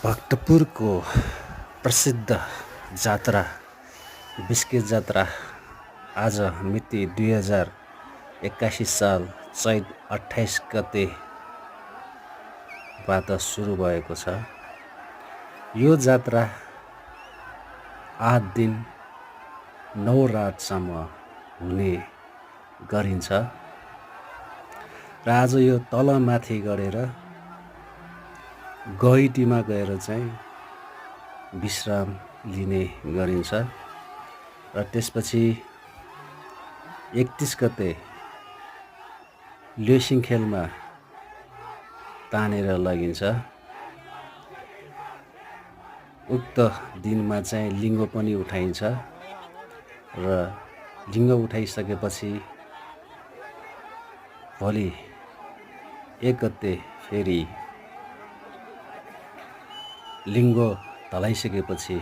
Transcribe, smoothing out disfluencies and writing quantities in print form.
भक्तपुरको प्रसिद्ध जात्रा बिस्के जात्रा आज मिति 2081 साल चैत 28 गतेबाट सुरु भएको छ। यो जात्रा 8 दिन 9 रातसम्म हुने गरिन्छ र आज यो तलमाथि गरेर गैटीमा गएर चाहिँ विश्राम लिने गरिन्छ र त्यसपछि 31 गते ल्योसिङखेलमा तानेर लगिन्छ। उक्त दिनमा चाहिँ लिङ्ग पनि उठाइन्छ र लिङ्ग उठाइसकेपछि भोलि 1 गते फेरि लिङ्ग ढलाइसकेपछि